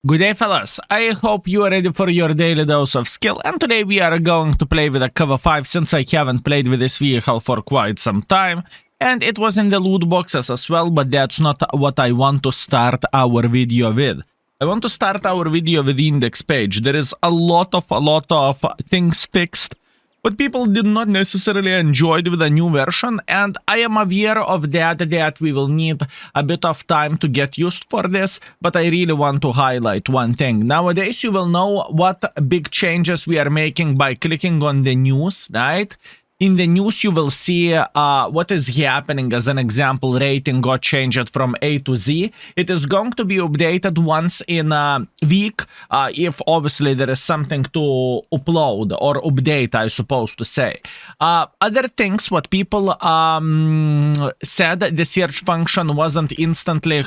Good day, fellas. I hope you are ready for your daily dose of skill, and today we are going to play with a KV-5 since I haven't played with this vehicle for quite some time, and it was in the loot boxes as well, but that's not what I want to start our video with. I want to start our video with the index page. There is a lot of things fixed, but people did not necessarily enjoy it with a new version, and I am aware of that we will need a bit of time to get used for this, but I really want to highlight one thing. Nowadays, you will know what big changes we are making by clicking on the news, right? In the news, you will see what is happening. As an example, rating got changed from A to Z. It is going to be updated once in a week if obviously there is something to upload or update, I suppose to say. Other things, what people said, the search function wasn't instantly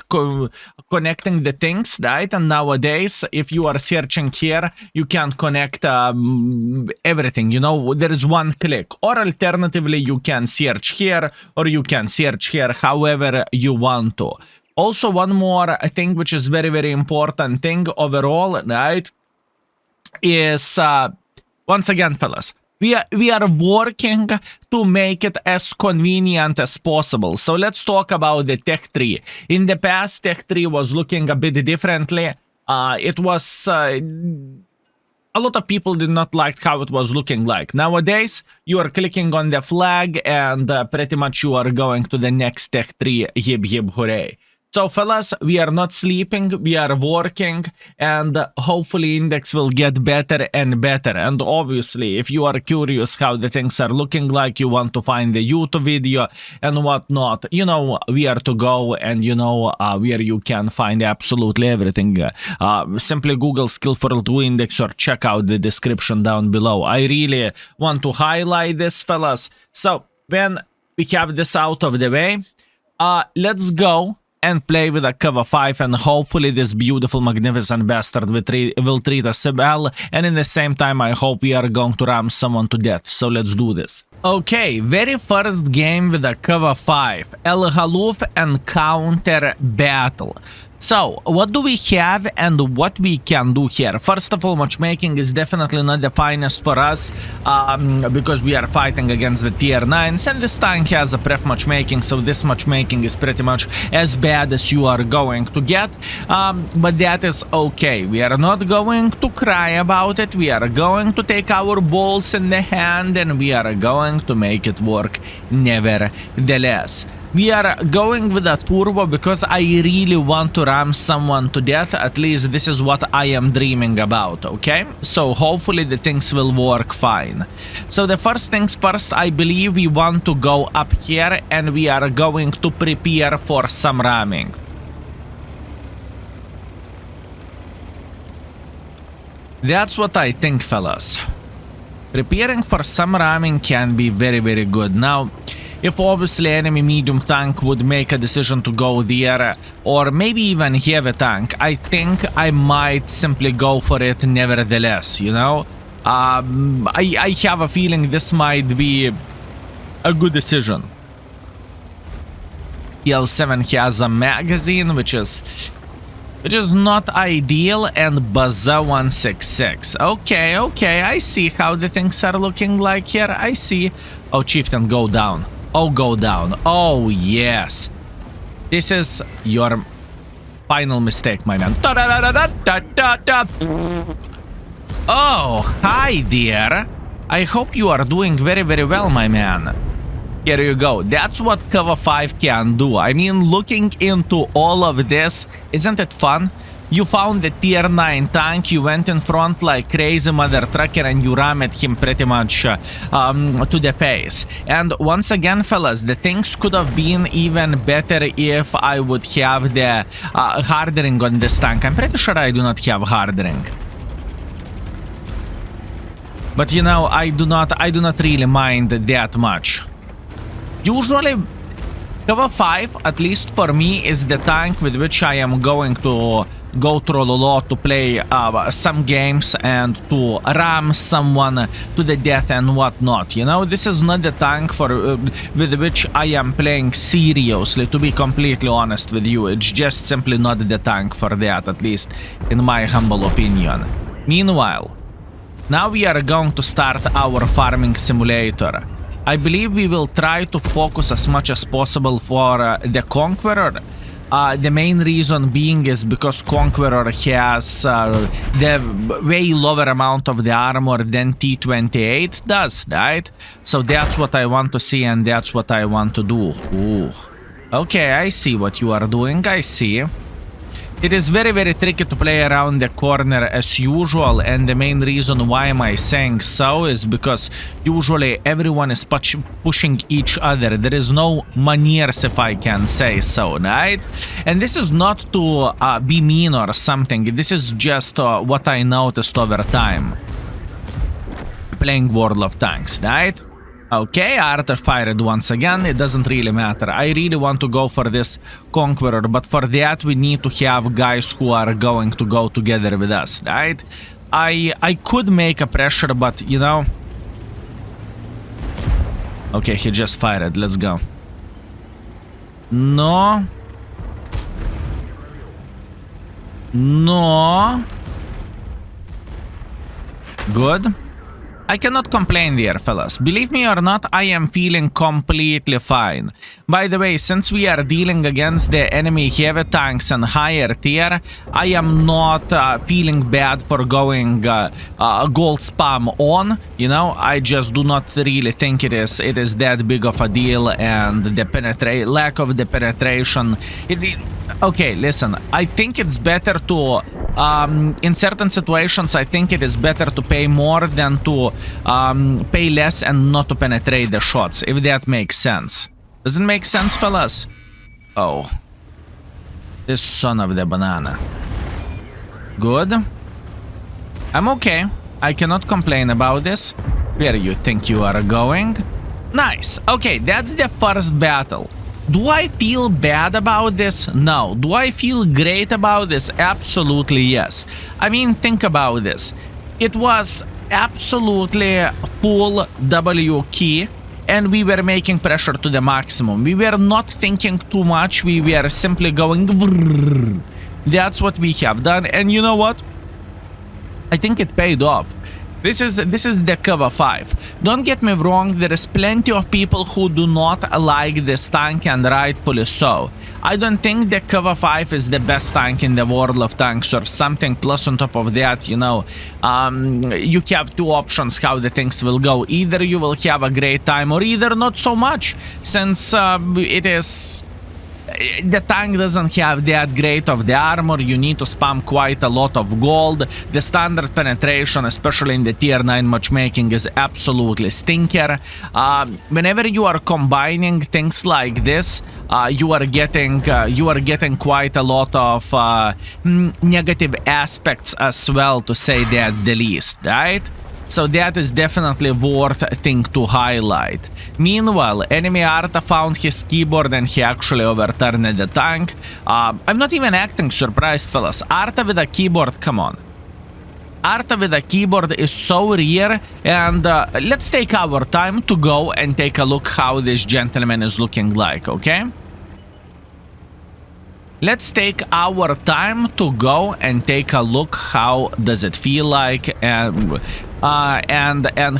connecting the things, right? And nowadays, if you are searching here, you can connect everything, you know, there is one click. Or alternatively, you can search here or you can search here however you want to. Also, one more thing which is very important thing overall, right, is once again, fellas, we are working to make it as convenient as possible. So let's talk about the tech tree. In the past, tech tree was looking a bit differently. It was a lot of people did not like how it was looking like. Nowadays, you are clicking on the flag and pretty much you are going to the next tech tree. Yip yip hooray. So fellas, we are not sleeping, we are working, and hopefully index will get better and better. And obviously, if you are curious how the things are looking like, you want to find the YouTube video and whatnot, you know where to go and you know where you can find absolutely everything. Simply Google Skillful 2 Index or check out the description down below. I really want to highlight this, fellas. So when we have this out of the way, let's go and play with a KV-5, and hopefully this beautiful, magnificent bastard will treat us well, and in the same time I hope we are going to ram someone to death, so let's do this. Okay, very first game with a KV-5, El Haluf Encounter Battle. So, what do we have and what we can do here? First of all, matchmaking is definitely not the finest for us because we are fighting against the tier 9s, and this tank has a pref matchmaking, so this matchmaking is pretty much as bad as you are going to get, but that is okay. We are not going to cry about it, we are going to take our balls in the hand and we are going to make it work nevertheless. We are going with a turbo because I really want to ram someone to death. At least this is what I am dreaming about, okay? So hopefully the things will work fine. So the first things first, I believe we want to go up here and we are going to prepare for some ramming. That's what I think, fellas. Preparing for some ramming can be very good. Now, if obviously enemy medium tank would make a decision to go there, or maybe even heavy tank, I think I might simply go for it nevertheless, you know? I have a feeling this might be a good decision. EL7 has a magazine, which is not ideal, and Baza 166. Okay, I see how the things are looking like here, I see. Oh, Chieftain, go down. Oh, go down. Oh, yes. This is your final mistake, my man. Oh, hi, dear. I hope you are doing very well, my man. Here you go. That's what KV-5 can do. I mean, looking into all of this, isn't it fun? You found the tier 9 tank, you went in front like crazy mother trucker and you rammed him pretty much to the face. And once again, fellas, the things could have been even better if I would have the hardening on this tank. I'm pretty sure I do not have hardening. But you know, I do not really mind that much. Usually, KV-5, at least for me, is the tank with which I am going to go through a lot to play some games and to ram someone to the death and whatnot. You know, this is not the tank for with which I am playing seriously, to be completely honest with you. It's just simply not the tank for that, at least in my humble opinion. Meanwhile, now we are going to start our farming simulator. I believe we will try to focus as much as possible for the Conqueror. The main reason being is because Conqueror has the way lower amount of the armor than T28 does, right? So that's what I want to see and that's what I want to do. Ooh. Okay, I see what you are doing, I see. It is very, very tricky to play around the corner as usual, and the main reason why am I saying so is because usually everyone is pushing each other. There is no manners, if I can say so, right? And this is not to be mean or something. This is just what I noticed over time playing World of Tanks, right? Okay, Arthur fired once again. It doesn't really matter. I really want to go for this Conqueror, but for that we need to have guys who are going to go together with us, right? I could make a pressure, but you know. Okay, he just fired. Let's go. No. No. Good. I cannot complain there, fellas. Believe me or not, I am feeling completely fine. By the way, since we are dealing against the enemy heavy tanks and higher tier, I am not feeling bad for going gold spam on. You know, I just do not really think it is that big of a deal, and the lack of the penetration. Okay, listen, I think it's better to in certain situations, I think it is better to pay more than to pay less and not to penetrate the shots, if that makes sense. Does it make sense, fellas? Oh. This son of the banana. Good. I'm okay. I cannot complain about this. Where you think you are going? Nice. Okay, that's the first battle. Do I feel bad about this? No. Do I feel great about this? Absolutely yes. I mean, think about this. It was absolutely full W key, and we were making pressure to the maximum. We were not thinking too much. We were simply going. That's what we have done, and you know what? I think it paid off. This is the KV-5. Don't get me wrong, there is plenty of people who do not like this tank, and rightfully so. I don't think the KV-5 is the best tank in the World of Tanks or something. Plus on top of that, you know, you have two options how the things will go. Either you will have a great time or either not so much, since it is... The tank doesn't have that great of the armor. You need to spam quite a lot of gold. The standard penetration, especially in the tier 9 matchmaking, is absolutely stinker. Whenever you are combining things like this, you are getting quite a lot of negative aspects as well, to say that the least, right? So that is definitely worth a thing to highlight. Meanwhile, enemy Arta found his keyboard and he actually overturned the tank. I'm not even acting surprised, fellas. Arta with a keyboard, come on. Arta with a keyboard is so rare, and let's take our time to go and take a look how this gentleman is looking like, okay? Let's take our time to go and take a look how does it feel like, and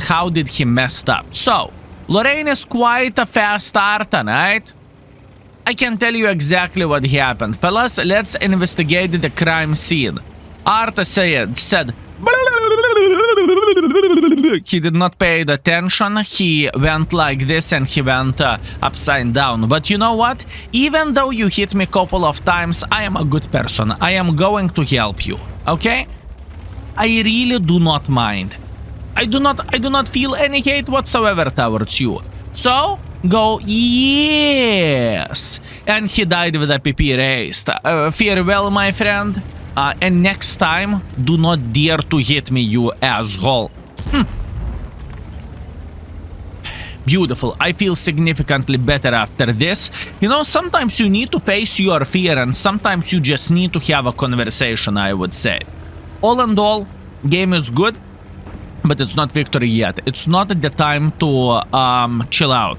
how did he messed up. So, Lorraine is quite a fast Arta, right? I can tell you exactly what happened. Fellas, let's investigate the crime scene. Arta said he did not pay attention. He went like this and he went upside down. But you know what? Even though you hit me a couple of times, I am a good person. I am going to help you, okay? I really do not mind. I do not feel any hate whatsoever towards you. So, go, yes. And he died with a PP raised. Farewell, my friend. And next time, do not dare to hit me, you asshole. Beautiful. I feel significantly better after this. You know, sometimes you need to face your fear and sometimes you just need to have a conversation, I would say. All in all, game is good, but it's not victory yet. It's not the time to chill out.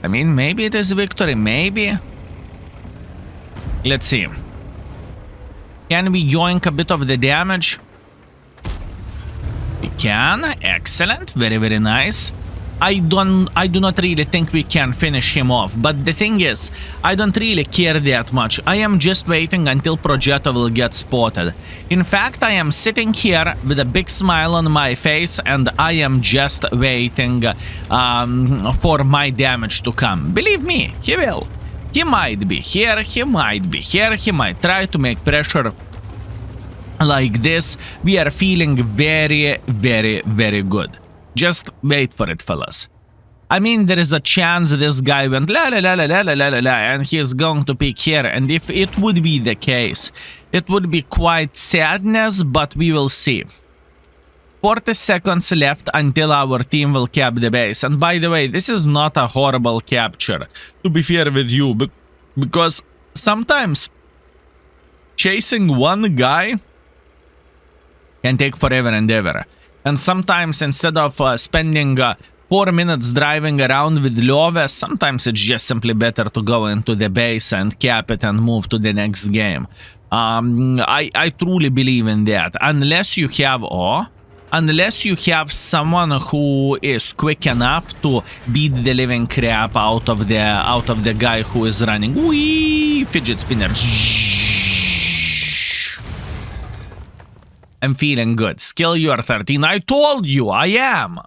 I mean, maybe it is victory, maybe. Let's see. Can we yoink a bit of the damage? We can. Excellent. Very, very nice. I do not really think we can finish him off, but the thing is, I don't really care that much. I am just waiting until Progetto will get spotted. In fact, I am sitting here with a big smile on my face and I am just waiting for my damage to come. Believe me, he will. He might be here, he might be here, he might try to make pressure like this. We are feeling very, very, very good. Just wait for it, fellas. I mean, there is a chance this guy went la la la la la la la la and he is going to pick here. And if it would be the case, it would be quite sadness, but we will see. 40 seconds left until our team will cap the base. And by the way, this is not a horrible capture, to be fair with you, because sometimes chasing one guy can take forever and ever. And sometimes instead of spending 4 minutes driving around with Love, sometimes it's just simply better to go into the base and cap it and move to the next game. I truly believe in that. Unless you have someone who is quick enough to beat the living crap out of the guy who is running. Whee! Fidget spinner. I'm feeling good. Skill, you are 13. I told you, I am.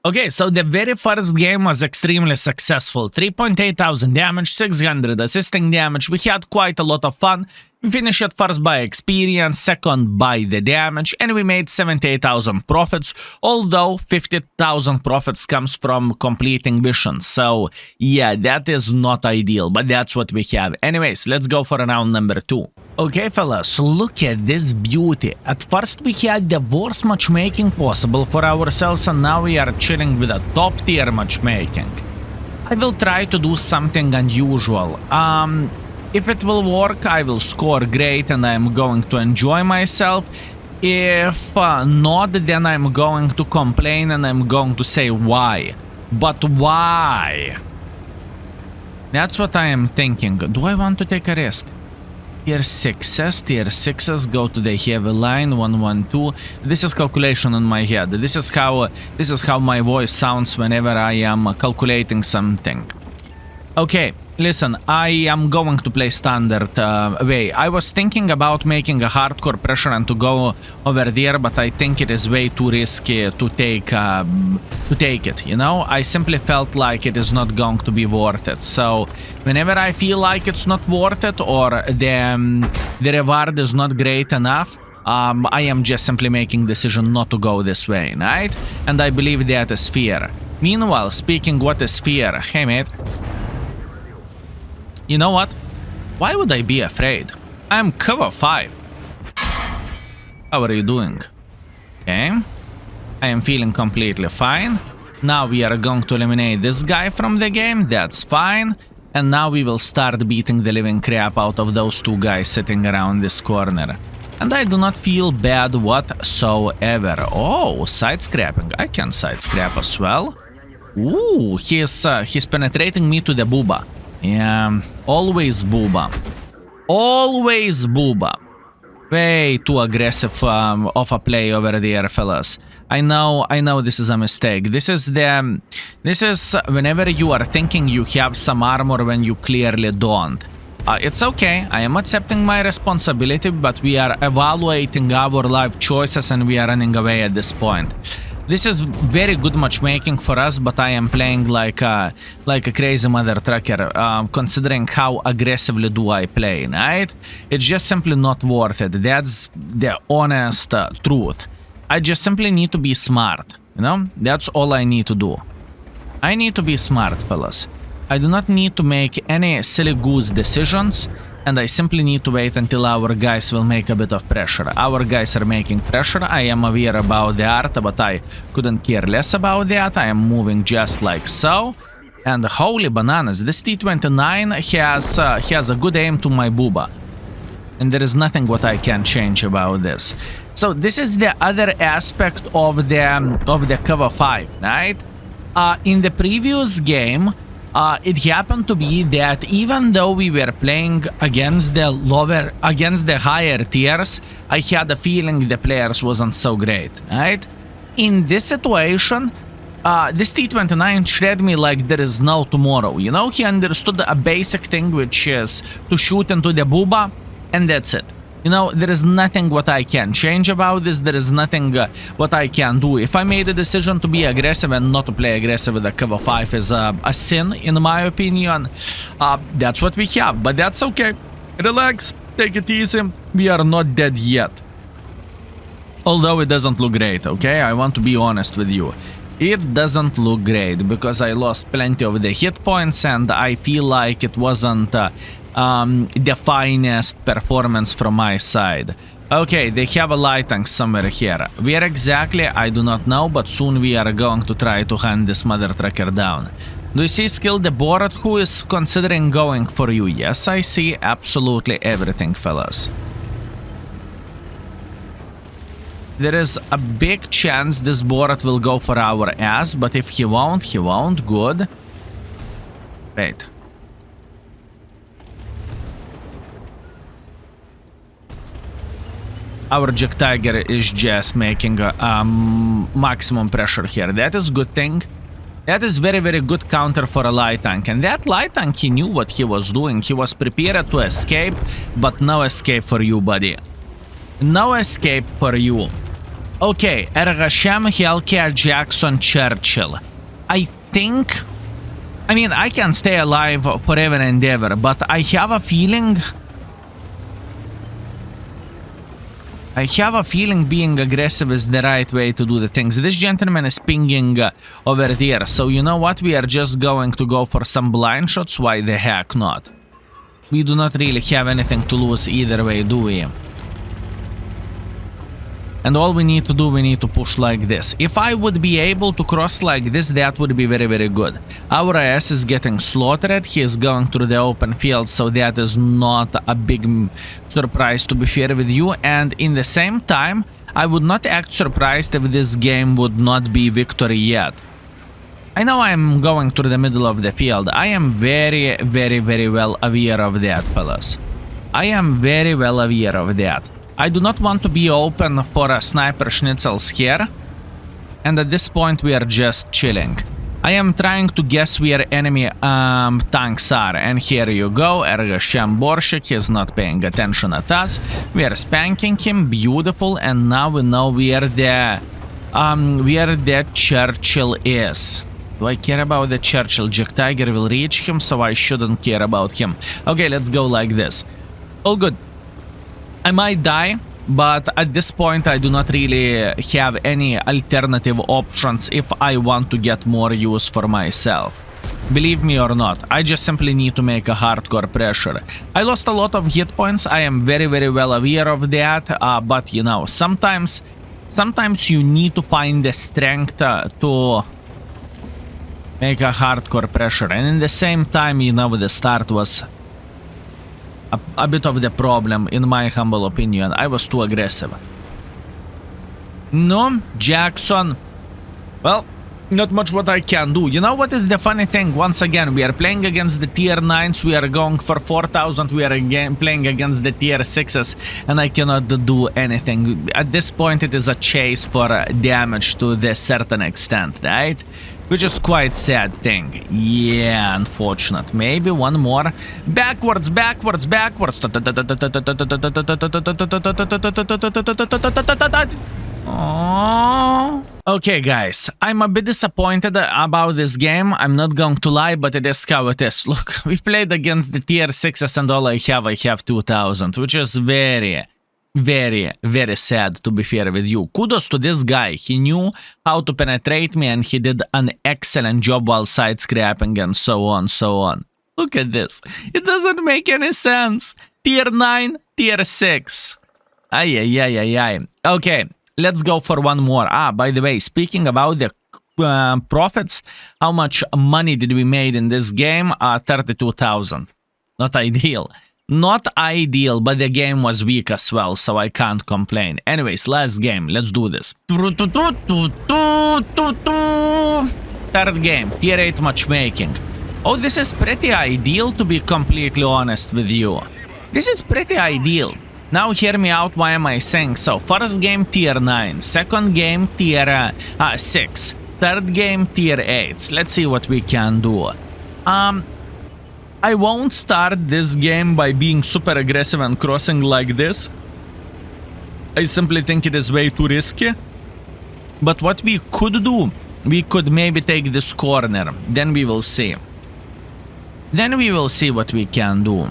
Okay, so the very first game was extremely successful. 3,800 damage, 600 assisting damage. We had quite a lot of fun. We finished it first by experience, second by the damage, and we made 78,000 profits, although 50,000 profits comes from completing missions. So, yeah, that is not ideal, but that's what we have. Anyways, let's go for round number 2. Okay, fellas, look at this beauty. At first we had the worst matchmaking possible for ourselves, and now we are chilling with a top-tier matchmaking. I will try to do something unusual. If it will work, I will score great and I am going to enjoy myself. If not, then I'm going to complain and I'm going to say why. But why? That's what I am thinking. Do I want to take a risk? Tier 6s go to the heavy line 112. This is calculation in my head. This is how my voice sounds whenever I am calculating something. Okay, listen, I am going to play standard way. I was thinking about making a hardcore pressure and to go over there, but I think it is way too risky to take it, you know? I simply felt like it is not going to be worth it. So whenever I feel like it's not worth it or the reward is not great enough, I am just simply making decision not to go this way, right? And I believe that is fear. Meanwhile, speaking what is fear, hey mate. You know what? Why would I be afraid? I'm KV-5. How are you doing? Okay. I am feeling completely fine. Now we are going to eliminate this guy from the game. That's fine. And now we will start beating the living crap out of those two guys sitting around this corner. And I do not feel bad whatsoever. Oh, side scrapping. I can side scrap as well. Ooh, he's penetrating me to the booba. Yeah, always booba. Always booba. Way too aggressive of a play over there, fellas. I know this is a mistake. This is whenever you are thinking you have some armor when you clearly don't. It's okay, I am accepting my responsibility, but we are evaluating our life choices and we are running away at this point. This is very good matchmaking for us, but I am playing like a crazy mother trucker, considering how aggressively do I play, right? It's just simply not worth it. That's the honest truth. I just simply need to be smart, you know? That's all I need to do. I need to be smart, fellas. I do not need to make any silly goose decisions. and I simply need to wait until our guys will make a bit of pressure. Our guys are making pressure. I am aware about the art, but I couldn't care less about that. I am moving just like so. And holy bananas, this T-29 has a good aim to my booba. And there is nothing what I can change about this. So this is the other aspect of the KV-5, right? In the previous game, it happened to be that even though we were playing against the higher tiers, I had a feeling the players wasn't so great, right? In this situation, this T-29 shred me like there is no tomorrow. You know, he understood a basic thing, which is to shoot into the booba, and that's it. You know, there is nothing what I can change about this. There is nothing what I can do. If I made a decision to be aggressive and not to play aggressive with the KV-5 is a sin, in my opinion. That's what we have, but that's okay. Relax, take it easy. We are not dead yet. Although it doesn't look great, okay? I want to be honest with you. It doesn't look great because I lost plenty of the hit points and I feel like it wasn't the finest performance from my side. Okay, they have a light tank somewhere here. Where exactly, I do not know, but soon we are going to try to hunt this mother trucker down. Do you see Skill the Borat who is considering going for you? Yes, I see absolutely everything, fellas. There is a big chance this Borat will go for our ass, but if he won't, good. Wait. Our Jack Tiger is just making maximum pressure here. That is good thing. That is very, very good counter for a light tank. And that light tank, he knew what he was doing. He was prepared to escape, but no escape for you, buddy. No escape for you. Okay, Ergashem, Hellcat, Jackson, Churchill. I think... I mean, I can stay alive forever and ever, but I have a feeling... being aggressive is the right way to do the things. This gentleman is pinging over there, so you know what? We are just going to go for some blind shots. Why the heck not? We do not really have anything to lose either way, do we? And all we need to do, we need to push like this. If I would be able to cross like this, that would be very, very good. Our AS is getting slaughtered. He is going through the open field, so that is not a big surprise, to be fair with you. And in the same time, I would not act surprised if this game would not be victory yet. I know I'm going through the middle of the field. I am very, very, very well aware of that, fellas. I am very well aware of that. I do not want to be open for a sniper schnitzels here, and at this point we are just chilling. I am trying to guess where enemy tanks are, and here you go, Ergashem Borshik, he is not paying attention at us. We are spanking him, beautiful, and now we know where the Churchill is. Do I care about the Churchill? Jack Tiger will reach him, so I shouldn't care about him. Okay, let's go like this. All good. I might die, but at this point I do not really have any alternative options if I want to get more use for myself. Believe me or not, I just simply need to make a hardcore pressure. I lost a lot of hit points, I am very, very well aware of that, but you know, sometimes you need to find the strength to make a hardcore pressure, and in the same time, you know, the start was a bit of the problem, in my humble opinion. I was too aggressive. No, Jackson. Well, not much what I can do. You know what is the funny thing? Once again, we are playing against the tier 9s. We are going for 4,000. We are again playing against the tier 6s. And I cannot do anything. At this point, it is a chase for damage to the certain extent, right? Which is quite sad thing. Yeah, unfortunate. Maybe one more. Backwards, backwards, backwards. Aww. Okay, guys. I'm a bit disappointed about this game. I'm not going to lie, but it is how it is. Look, we played against the tier 6s and all I have 2,000, which is very, very sad, to be fair with you. Kudos to this guy. He knew how to penetrate me and he did an excellent job while side scrapping and so on. Look at this. It doesn't make any sense. Tier 9, Tier 6. Ay, ay, ay, ay, ay. Okay, let's go for one more. By the way, speaking about the profits, how much money did we made in this game? 32,000. Not ideal. Not ideal, but the game was weak as well, so I can't complain. Anyways, last game. Let's do this. Third game, Tier 8 matchmaking. Oh, this is pretty ideal, to be completely honest with you. This is pretty ideal. Now hear me out, why am I saying so? First game, Tier 9. Second game, Tier 6. Third game, Tier 8. Let's see what we can do. I won't start this game by being super aggressive and crossing like this. I simply think it is way too risky. But what we could do, we could maybe take this corner. Then we will see. Then we will see what we can do.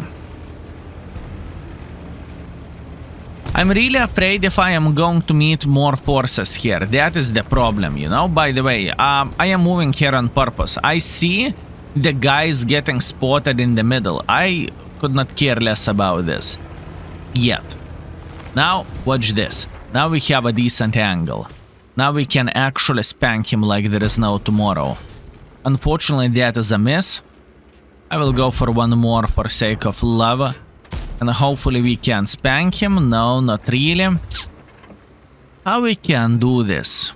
I'm really afraid if I am going to meet more forces here. That is the problem, you know? By the way, I am moving here on purpose. I see the guys getting spotted in the middle. I could not care less about this. Yet. Now, watch this. Now we have a decent angle. Now we can actually spank him like there is no tomorrow. Unfortunately, that is a miss. I will go for one more for sake of love. And hopefully we can spank him. No, not really. How we can do this?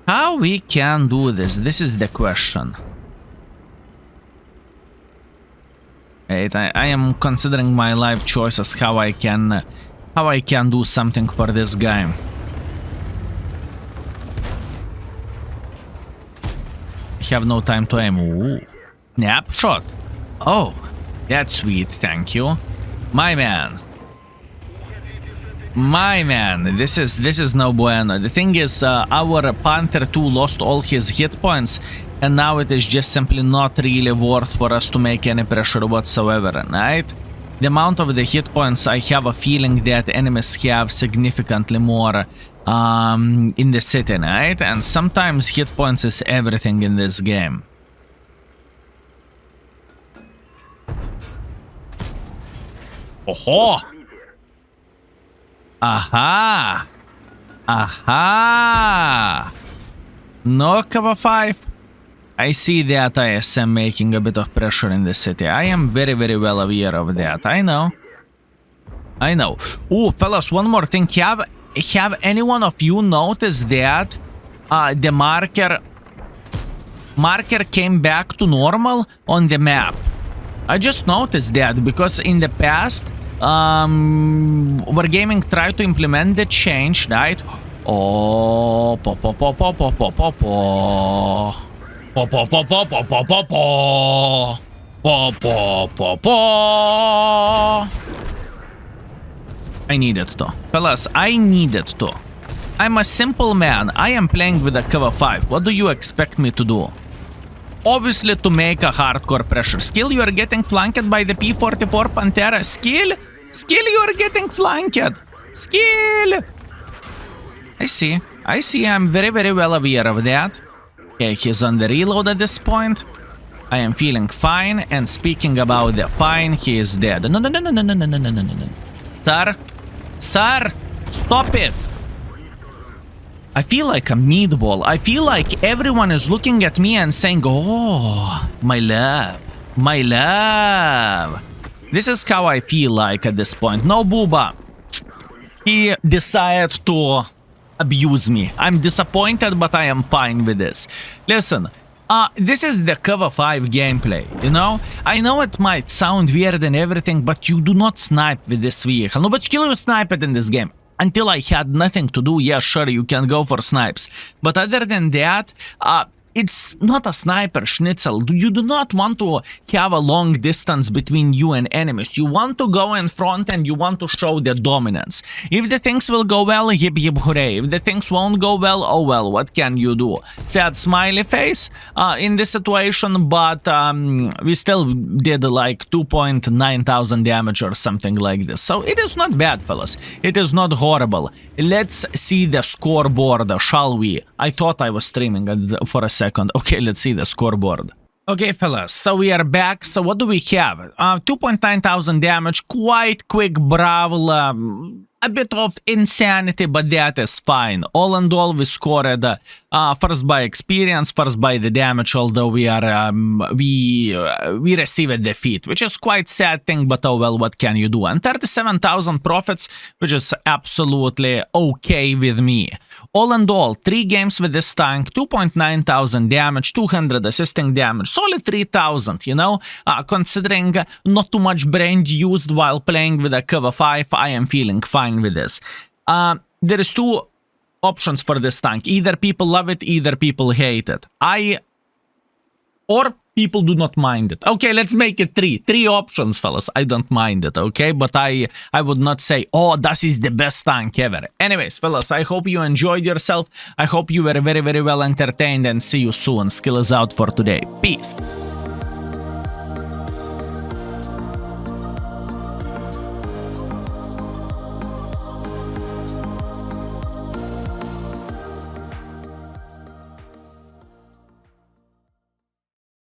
How we can do this? This is the question. Wait, I am considering my life choices, how I can do something for this guy. I have no time to aim. Ooh. Snapshot. Oh, that's sweet, thank you. My man. My man, this is no bueno. The thing is, our Panther 2 lost all his hit points, and now it is just simply not really worth for us to make any pressure whatsoever, right? The amount of the hit points, I have a feeling that enemies have significantly more in the city, right? And sometimes hit points is everything in this game. Oh-ho! Aha! Aha! No KV-5. I see that ISM making a bit of pressure in the city. I am very, very well aware of that. I know. I know. Oh, fellas, one more thing. Have any one of you noticed that the marker came back to normal on the map? I just noticed that because in the past, Wargaming tried to implement the change, right? Oh, I needed to. Fellas, I needed to. I'm a simple man. I am playing with a KV-5. What do you expect me to do? Obviously to make a hardcore pressure. Skill, you are getting flanked by the P-44 Pantera. Skill, you are getting flanked. Skill. I see. I'm very, very well aware of that. Okay, he's on the reload at this point. I am feeling fine. And speaking about the fine, he is dead. No. Sir, stop it. I feel like a meatball. I feel like everyone is looking at me and saying, oh, my love, my love. This is how I feel like at this point. No, Booba. He decided to abuse me. I'm disappointed, but I am fine with this. Listen, this is the KV-5 gameplay, you know? I know it might sound weird and everything, but you do not snipe with this vehicle. No, but skill you snipe it in this game. Until I had nothing to do, yeah, sure, you can go for snipes. But other than that, it's not a sniper schnitzel. You do not want to have a long distance between you and enemies. You want to go in front and you want to show the dominance. If the things will go well, hip hip hooray. If the things won't go well, oh well, what can you do? Sad smiley face in this situation, but we still did like 2.9 thousand damage or something like this. So it is not bad, fellas. It is not horrible. Let's see the scoreboard, shall we? I thought I was streaming for a second. Okay, let's see the scoreboard. Okay, fellas, so we are back. So what do we have? 2.9 thousand damage, quite quick brawl, a bit of insanity, but that is fine. All in all, we scored first by experience, first by the damage, although we received a defeat, which is quite sad thing, but oh well, what can you do? And 37,000 profits, which is absolutely okay with me. All in all, 3 games with this tank, 2.9 thousand damage, 200 assisting damage, solid 3,000, you know? Considering not too much brain used while playing with a KV-5, I am feeling fine with this. There is 2 options for this tank. Either people love it, either people hate it. Or people do not mind it. Okay, let's make it 3. 3 options, fellas. I don't mind it, okay? But I would not say, oh, this is the best tank ever. Anyways, fellas, I hope you enjoyed yourself. I hope you were very, very well entertained, and see you soon. Skill is out for today. Peace.